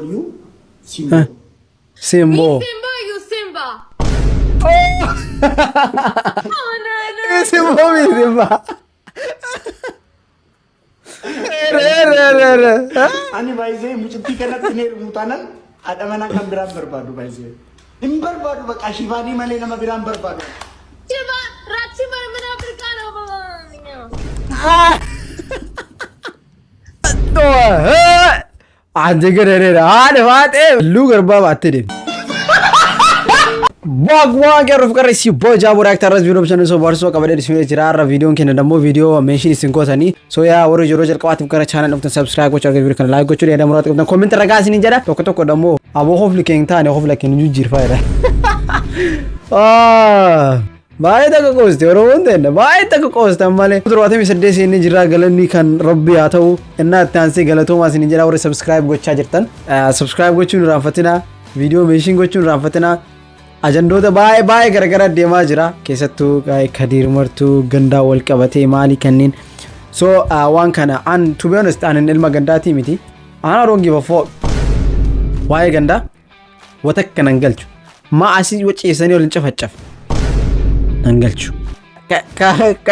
You Simba. Simbo. Simba, you Simba. Oh! Oh no no. Simbo mi Simba. Re. Ani baay'ee mucatti kanatti ni mutanan haadha mana kan biraan barbaadu baay'ee. Hin barbaadu bakka shifaanii malee nama biraan barbaadu. Shiva, Rachi mana Afrikaano. Anjir re. Haadha faate lugar baba attidin. Bagwa garuf karisi boja burak taras video channel so barso kabade disme jirara video kene damo video mention isin kotani so ya woro joro jel qawatim kara channel nokta subscribe go charge video kan like go churi ada murat nokta comment raga sini jada toko damo abo hofli keng tane hofla ken jujir faida ah bae ta ko koste oro wonde na bae ta ko koste male turwate mi sedde sini jira galani kan rabbi atau enna tansi galato ma sini jira woro subscribe go chargertan subscribe go chun rafatina video mention go chun rafatina ajandoota baay'ee garagaraa deemaa jira keessattuu Kadir Martuu gandaa wal qabatee maali kanneen so waan kana an to be honest an ilma gandaati miti ana don't give a fuck waa'ee gandaa watakka nan galchu ma asii waceesanii wal cafaccaf nan galchu ka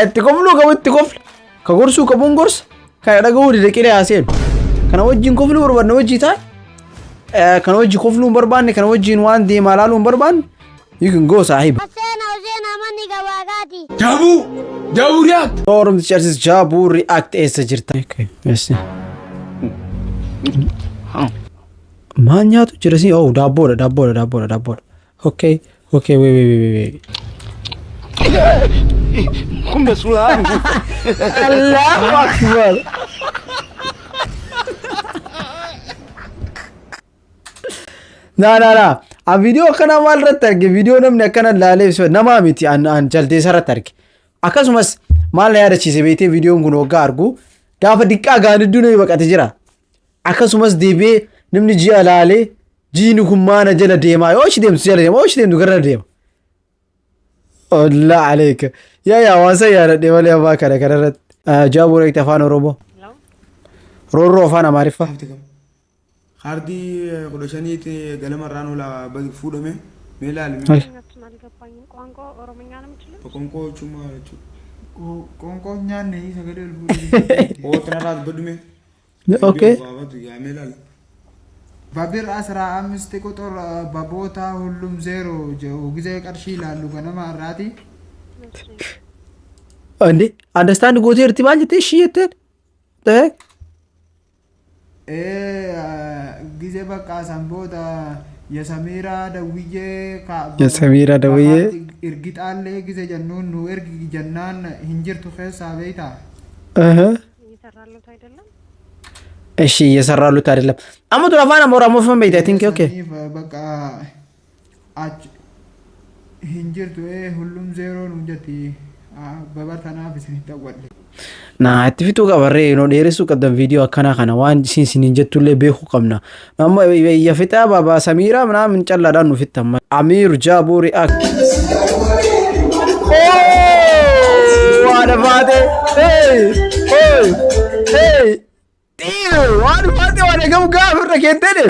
itti kofluu qabu itti kofla ka gorsuu qabuun gorsa ka dhaga'uu didaqilee haaseen kana wajjin kofluu barbaadna wajjii taa'e kana wajjii kofluu barbaadne kana wajjiin waan deemaa laaluun barbaadne you can go sahib Jabu react forum charges Jabu react esa jirta okay yes manya tu jira si oh dabbo okay wait começou lá Allahu akbar na a video kana mal ratarge video namne kana lale so nama miti an jalde saratarge akasumas mal ya da ci sebete video nguno gargu gafa dikka ganiddu ne bakati jira akasumas debe namni ji alale jini kuma na jala dema yo shi dem jala dema yo shi dem dugarra dema Allah alayka ya wasa ya da wala ya baka da kararat jabu rai tafano robo roro fana marifa Hardi kodoshaniti galama ranu la bagi fudo me melal konko chuma konko nyane isa gadel fudo o tanarat bedume okay ya melal babir asra amiste kotor babota hullum zero je gize qarshi lalu ganama arati andi understand goter tibalte shiyete tak gize baka samboda Yasamira Dawiye Yasamira Dawiye irgitalle gize jannun nu ergi jannan hinjirtu khessa beita ይሰራሉት አይደለም እሺ እየሰራሉት አይደለም አመቱ ለፋና ሞራ ሞፈን ቤት አይ ቲንክ ኦኬ በቃ አጭ hinjirtu hullum zero nu jati babartana bisni tawwal na atfitu gabarre no dheeressu qadam video akkana kana waan sinin jettulle beeku qabna amma ya fita baba Samira mana min calladaan nu fitamma Amir Jabu react wada fate hey tio wada fate wada gam gafir kentene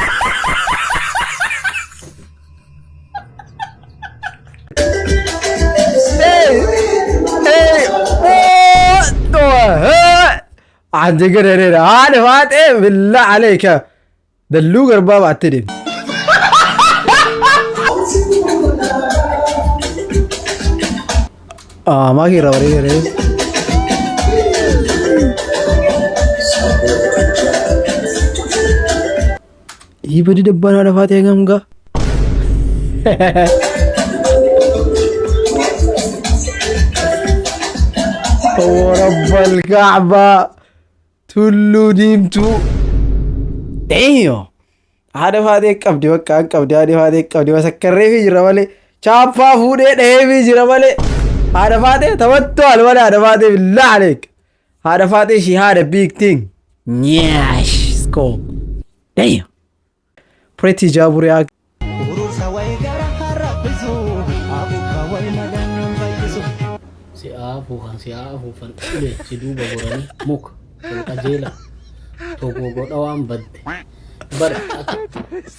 عندك ريرة هذا فات إيه بالله عليك دلوق الباب عتدين ما كيرا وريرة يبدي دبنا هذا فات يا جمجا ورب الكعبة تلو ديمتو ديو هذا فادي قبدي وكا قبدي هذا قبدي وسكري في جرا شافا فودي ده في جرا هذا فادي توتل ولا هذا فادي بالله عليك هذا فادي شي هذا بيج ثينج نياش سكو ديو pretty Jabu react siafu fan si duba gorani muk kajela to go godawam badde bar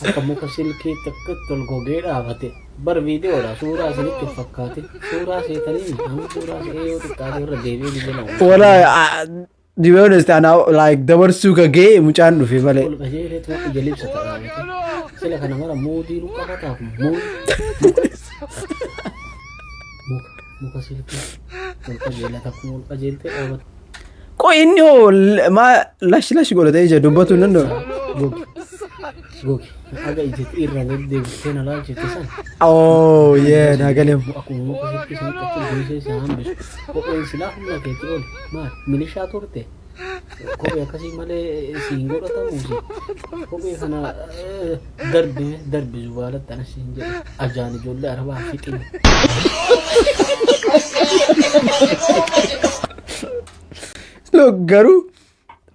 akka muka silkii tokkotti ol gogee dhaabate bar viidiyoodha suuraa isinitti fakkaate suuraa seetanii amma suuraa se'ee yoo xiqqaate irra deebi'ee biyya Wala, to be honest, ana like dabarsuu ka ga'e mucaan dhufe malee. ol qajeeleetu ijalibsa ta'aate sila kana mara moodii luqa mataaf muka silkii ol qajeelata kun ol qajeelte oolata. Qoy inni hoo lash godhatee ija dubbatu hin danda'u. Gogi aga ijatti irra deddeebitee na laalchifte san Oh, yeah, naa galee. akkuma muka silkii san qaccee goysee isa hambisu kopheen silaa humna keetti ol maal milishaa turte kophee akkasii malee siin godhatamuusi kophee kana darbisu baalatti anas hin jedhe ajaan ijoollee arabaa fiqine. Look, garuu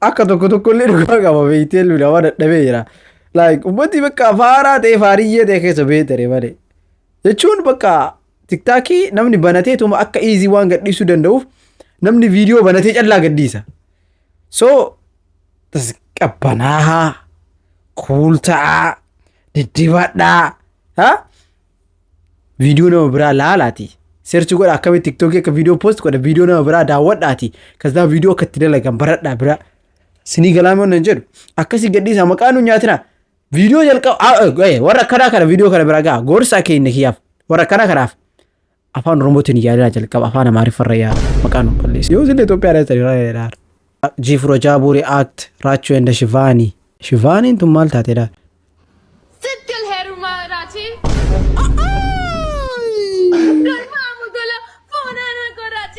akka tokko illee dhugaa qaba beektee nama dadhabee jira. Like ummati bakka faaraa ta'e faariyyee ta'e keessa beektere malee. Jechuun bakka tiktaakii namni banateetuma akka easy waan gadhiisuu danda'uuf namni viidiyoo banatee callaa gadhiisa. So tasqabbanaa, kuultaa, diddibadhaa, viidiyoo nama biraa laalaati. Search godha akkamitti tiktookii akka viidiyoo post godha viidiyoo nama biraa daawwadhaati. Kasaa viidiyoo akka itti dalagan baradhaa biraa. Sinii galaama wannan jedhu akkasii gadhiisa maqaa nu nyaatina. Viidiyoo jalqaba warra akkanaa kana viidiyoo kana biraa ga'a gorsaa keenya kiyyaaf warra akkanaa kanaaf afaan oromootiin yaadaa jalqaba afaan amaariffarra yaada maqaa nu balleessu. Yoo isin Itoophiyaa dha Jifro Jaaburi act Raachoo enda Shivaanii. Shivaaniin tun maal taate dha? ስትል ሄሩማ ራቺ ዶልማ ሙዶላ ፎናና ኮራቺ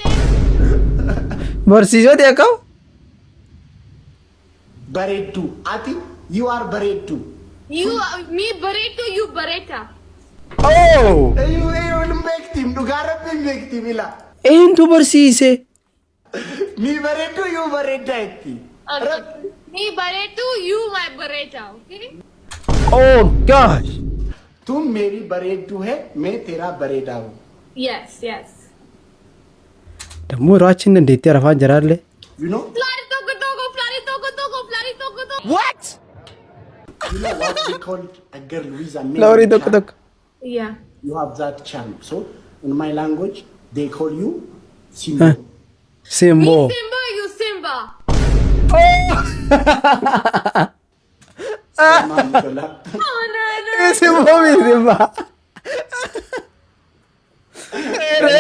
Barsiisota akkam? Bareedduu ati you are bareedduu. ዩ ሚ በሬቱ ዩ በሬታ Oh! Eeyyuu beektiin dhugaa rabbiin beektiin ila. Eentu barsiise? Mi bareedduu you bareeddaa itti. ሚ በሬቱ ዩ ማይ በሬታ ኦኬ Oh gosh! Tuun meerii bareedduu है मैं तेरा bareedaa हूँ. Yes yes Dammoo raachiin dandeettii arafaan jiraallee. You know? Phulari Toko Toko फ्लारी Toko Toko फ्लारी Toko Toko You know what they call a girl with a name? Laurii tokko charm? tokko. या You have that charm. So in my language they call you Simbo. मी Simboo. Simba you Simba Sama Nicola. Oh no no Simboo mi Simbaa. Re.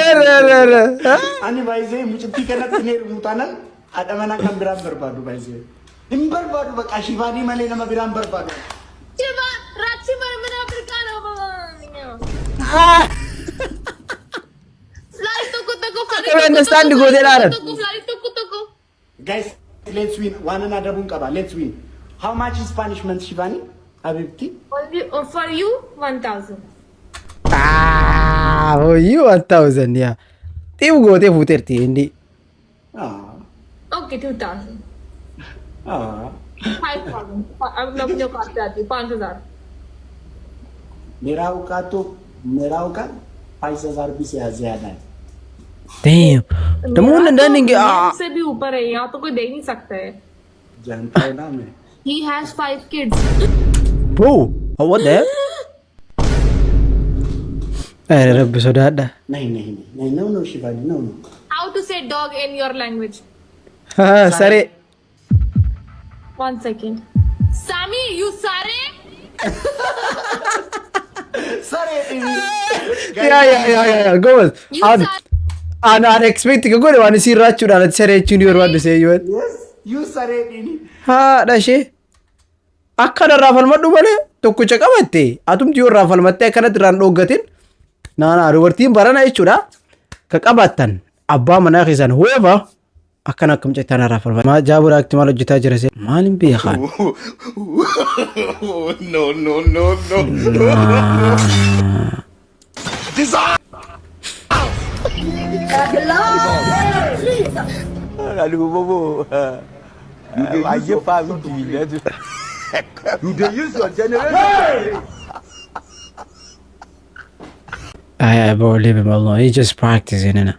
Ani baay'ee mucattii kanatti ni hirmutanan haadha manaa kan biraan barbaadu baay'ee. Hin barbaadu bakka shifaanii malee nama biraan barbaadu. Chiba राची पर मेरा अफ्रीकानो फ्लारी तोको तोको Phulari I understand Toko godhe laaran. Toko फ्लारी Toko Toko Guys, let's win. Waan na dabuun qaba. Let's win. How much is punishment, Shivani? Habibti? only for you 1000 Ah, for you 1000 yeah. Xiif gootee fuuteerti inni. Ah. okay 2000 Ah. 5000 अब मैं अपने काट जाती 5000 मेरा औकात तो 5000 रुपये से ज्यादा है. Damn. Dammoo danda'an inni से भी ऊपर है यहाँ तो कोई दे नहीं सकता है जानता है ना मैं. he has 5 kids bro. Oh, what the hell? Ay, rabbi sodaadha. नहीं. No, Shivani, no. how to say dog in your language Saree. 1 second Sammy you sare Sorry, Yeah. Go on. you sare Aan expect ka godhe waan isin raachuudhaan ati saree jechuun yoo barbaaddu seeyyuu. Yes, you sorry, Dini. Haadha ishee akka irraa falmadhu malee tokkicha qabatte atumti yoo irraa falmattee akkanatti irraan dhooggatin naanaa dubartiin barana jechuudha ka qabattan abbaa manaa keessan whoever akkana akkam cittaan irraa falmata. Maa jaaburaatti maal hojjetaa jira see maal hin beekan. No. Aduh, bobo. Aja paham gila tu. You dey use your generation. Bro, leave him alone. He's just practicing, innit?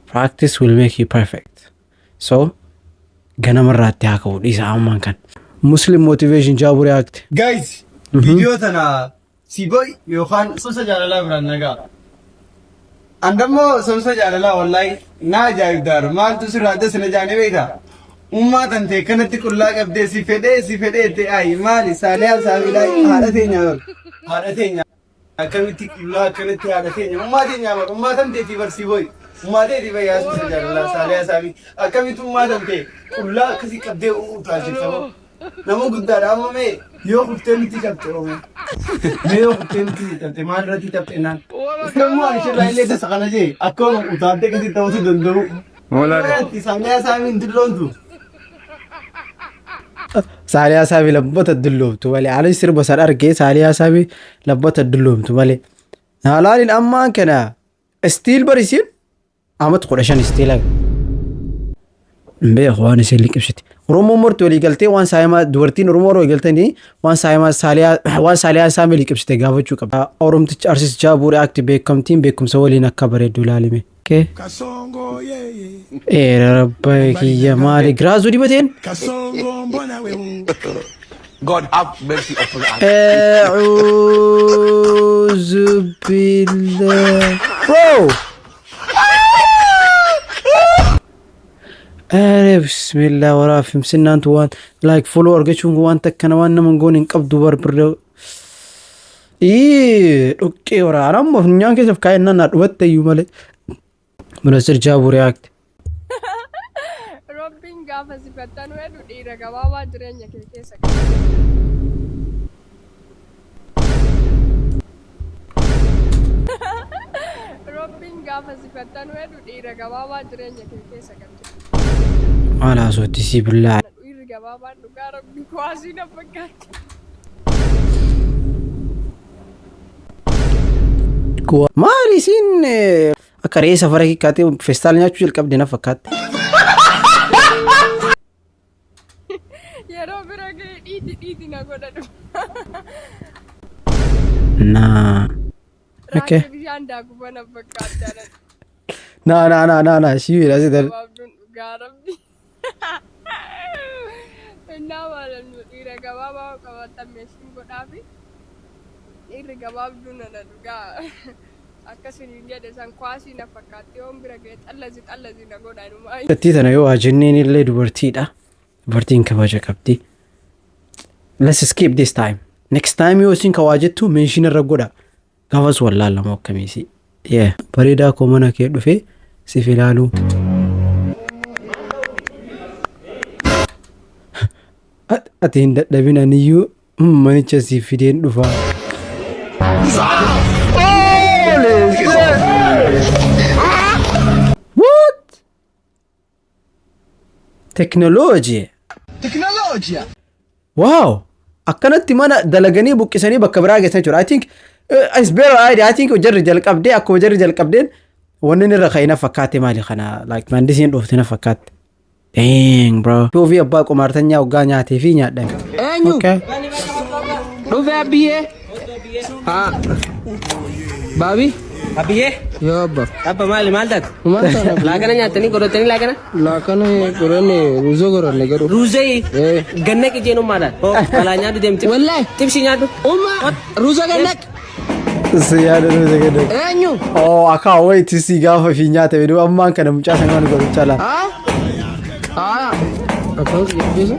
Practice will make you perfect. So, ganamarraatti haa ka'u dhiisa ammaan kan muslim motivation jaabu react Guys, video tana siboy yookaan sosa jaalalaa biraan nagaa. Andammoo sosa jaalalaa wallahi na ajaa'ibdaar maaltu sirraa adda na jaane beekta. Ummaa tante kanatti qullaa qabdee si fedhee itti ayi maali saaliyaa saabilaa haadha teenya haadha teenya akkamitti qullaa akkanatti haadha teenya ummaa tanteeti barsi boy ummaa teeti bayyaa sosa jaalalaa saaliyaa saabii akkamitti ummaa tante qullaa akkasii qabdee utaalchifta boo. Nama guddaadha amma mee yoo kuftee nuti qabxe oome mee yoo kuftee nuti qabxe maal irratti qabxe naan immoo ishirraa illee dasa kana jee akkuma utaaltee gadi ta'utu danda'u moolaadha saaliyaa saabiin dulloontu saaliyaa saabii labbata dulloomtu malee ala sirba san argee saaliyaa saabii labbata dulloomtu malee haalaalin ammaan kana istiil barisiin amat 15 istiila mbee waan isin liqibsiti Oromoo mortu walii galtee waan saayimaa dubartiin Oromoo walii galtanii waan saaliyaa saamii liqibsite gaafachuu qaba. Oromtichi arsisichaa bu'uura akti beekamtiin beekumsa waliin akka bareeddu ilaalime. Rabbi kiyya maali giraazuu dibateen? God have mercy upon us. A'uuzu billah. Bro! Bismillah waraafim sinnaantu waan like follow argachuun waan takkana waan nama goon hin qabdu barbirra dhuqqee waraana amma funyaan keessaf kaa'ennaan naa dhubatte iyyuu malee Ministeer Jaabuu react Robbiin gaafa sifattan wedhu dhiira gabaabaa jireenya kee keessa Robbiin gaafa sifattan wedhu dhiira gabaabaa jireenya kee keessa qabdi. Ala sooti si billah. Dhiirri gabaabaan dhugaa rabbi kuwaasii na fakkaatti. Maali isin akka re'ee safara kikkaatee feestaal nyaachuu jalqabde na fakkaatti. Yeroo bira ga'e dhiiti na godhadhu. Naa. Okay. Raajii bishaan daakuu na fakkaatti. Naa shibiidha si dal. Gabaabduun dhugaa rabbi. Innaa maalannu dhiira gabaabaa qabatan meeshiin godhaafi dhiirri gabaabduun na dhugaa akkasiin jedhe san kwaasii na fakkaatti yoon bira ga'e xallazi na godhanuma. Dubartii tana yoo ajenneen illee dubartiidha. Dubartiin kabaja qabdi. Let's skip this time. Next time yoo isin kawaa jettu meeshiin irra godha. Gaafas wallaalamoo akkamiisi. Bareedaa koo mana kee dhufee siif ilaaluu. Ati hin dadhabin aniyyuu manicha siif fideen dhufaa. What? Teknooloojii. Wow! Akkanatti mana dalaganii buqqisanii bakka biraa geessan jechuudha. I think it's better idea. I think jarri jalqabdee akkuma jarri jalqabdeen wanni irra ka'ina fakkaate maali kana like mandisiin dhufte na fakkaate. Dang bro. Fi abbaa qumaartanyaa waggaa nyaatee fi nyaadhan. Eenyu? Dhufe abiyyee? Haa. Baabii? Abiyyee? Yoo abba. Abba maali maal taate? Maal taate? Laaqana nyaatanii godhatanii laaqana? Laaqana godhanne ruuzoo godhanne garuu. Ruuzee? Ganna qijeen ummaadhaan. Balaa nyaadhu deemti. Wallahi. Tibsi nyaadhu. Ummaa. Ruuzoo gannak. Siyaada ruuzoo gannak. Eenyu? Oh akka wayti si gaafa fi nyaata beduu ammaan kana mucaa sangaan godhachaa laa. Akkasumas jechuudha.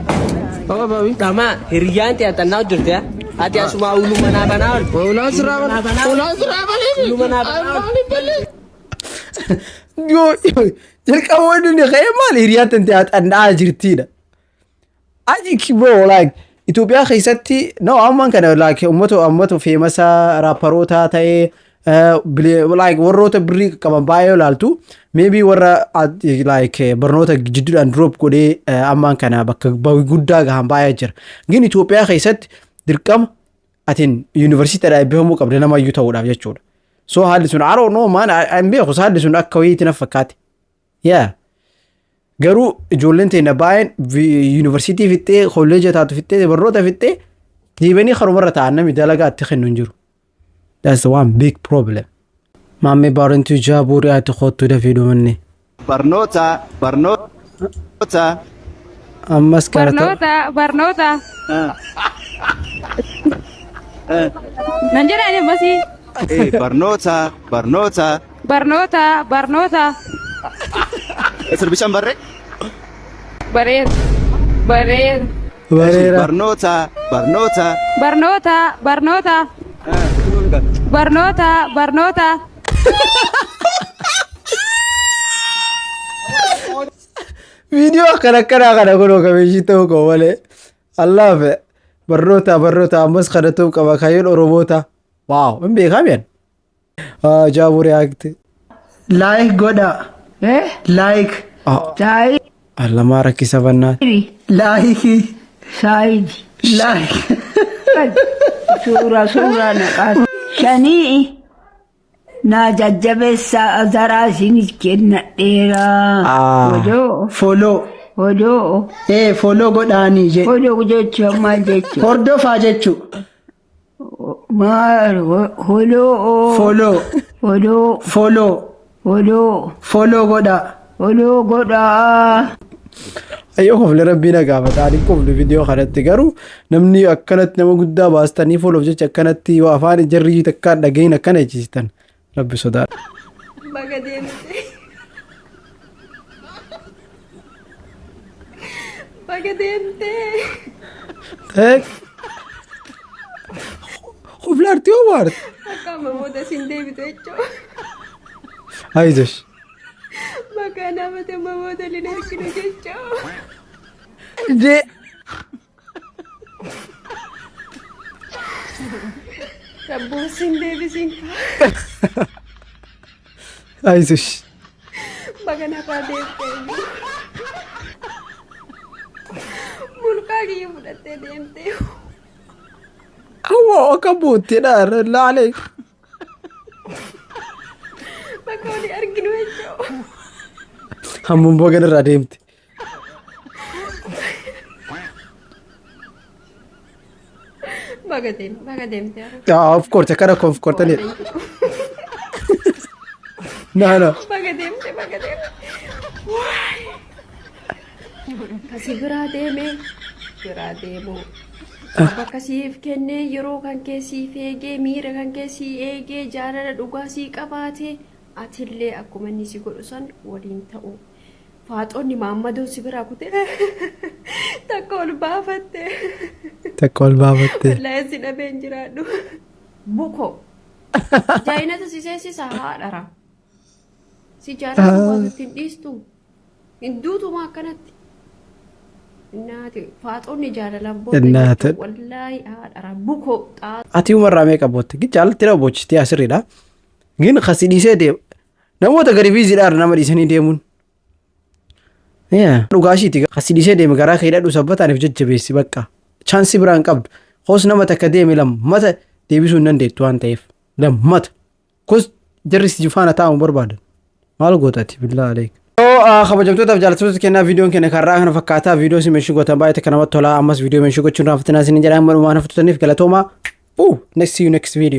Baba baabii. Dhama hiriyyaan xiyyaatannaa hojjirte yaa. Ati asuma ulu manaa banaa ol. Ulaan siraa banaa. Ulaan siraa banaa. Ulu manaa banaa. Yoo jalqaba wanni inni ka'ee maali hiriyyaan tan xiyyaatannaa jirtiidha. Aji bro like Itoophiyaa keessatti no ammaan kana like uummata feemasaa raapparootaa ta'ee like warroota birrii qaban baay'ee ilaaltu maybe warra like barnoota jidduudhaan drop godhee ammaan kana bakka guddaa gahan baay'ee jira. Gin Itoophiyaa keessatti dirqama atiin yuunivarsiitiidhaa eebbifamuu qabda nama iyyuu ta'uudhaaf jechuudha. So haalli sun I don't know man hin beeku haalli sun akka wayiitti na fakkaate. Garuu ijoolleen teenya baay'een yuunivarsiitii fixxee kolleejii taatu fixxee barnoota fixxee deebanii karumarra ta'an namni dalagaa itti kennu hin jiru. That's one big problem. Maammee baarentuu Jaabuu re'aatti kootu dafee dhumanne. Barnoota. ammas kadhatoo. Barnoota. Nan jedhani masii. Barnoota. Barnoota. Sirbishaan barree? Bareeda. Bareera. Barnoota. Video akkana kana godhoo kabeeshii ta'uu qaba malee. Allaaf barnoota ammas kadhatoo qaba kaayyoon Oromoota. Waaw hin beekameen. Jaabuu reaakti. Like godha. Like. Lamaa rakkisa bannaa. Like. Saayid. Like. Suuraa naqaas. Shanii naa jajjabeessa zaraa isinis kennadheera. Follow. Follow godhaanii jedhu. Follow jechuun maal jechuudha? Hordofaa jechuu. Maal Follow godha. Ayyoo kofle rabbiin gaafata ani kofle video kanatti garuu namni akkanatti nama guddaa baastanii foloof jecha akkanatti yoo afaan jarrii takka dhagayin akkana ejjisitan rabbi sodaadha. Baga deemte. Kofle artii yoo baarte. Akka mamoota siin deebitu jechuudha. Ayyisosh. Bakka namatti mamoota liin arginu jechuudha. Rabbuun siin deebisiin kaa. Ayyisosh. Bakka nafaa deemtee. Mulqaa kiyya fudhattee deemtee. Awwaa akka bootteedha laalee. Bakka wali arginu jechuudha. Hammuun bogan irraa deemte. Baga deemte. Of course akkana of course tani. No. Baga deemte. Kasi biraa deemu. Bakka siif kennee yeroo kan keessiif eegee miira kan keessii eegee jaalala dhugaa sii qabaate atillee akkuma inni si godhu san waliin ta'u. Faaxoonni Maammadoon si biraa kutee takka ol baafatte. Wallahi si dhabeen jiraadhu. Buko. Jaayinata si seessisa haadhara. Si jaalatu waanti hin dhiistu. Hin duutuma akkanatti. Naati faaxoonni jaalalaan booda wallahi haadhara buko xaa. Ati umarraa meeqa bootte? Jaalatti dha bochitee asirriidha. Gin kasi dhiisee deemu. Namoota gadi viiziidhaan nama dhiisanii deemuun. Dhugaashiiti kasi dhiisee deeme garaa kee hidhadhu sabbataaniif jajjabeessi bakka. Chaansii biraan qabdu. Hoos nama takka deeme lammata deebisuu hin dandeettu waan ta'eef. Lammata. Kos jarri si faana taa'uu barbaadan. Maal gootati billaa aleek. Kabajamtootaaf jaalattoota kennaa viidiyoon keenya karraa kana fakkaataa viidiyoo si meeshii gootan baay'ee takka namatti tolaa ammas viidiyoo meeshii gochuun raafatan isin jedhaan malumaan haftutaniif galatoomaa. Next see you next video.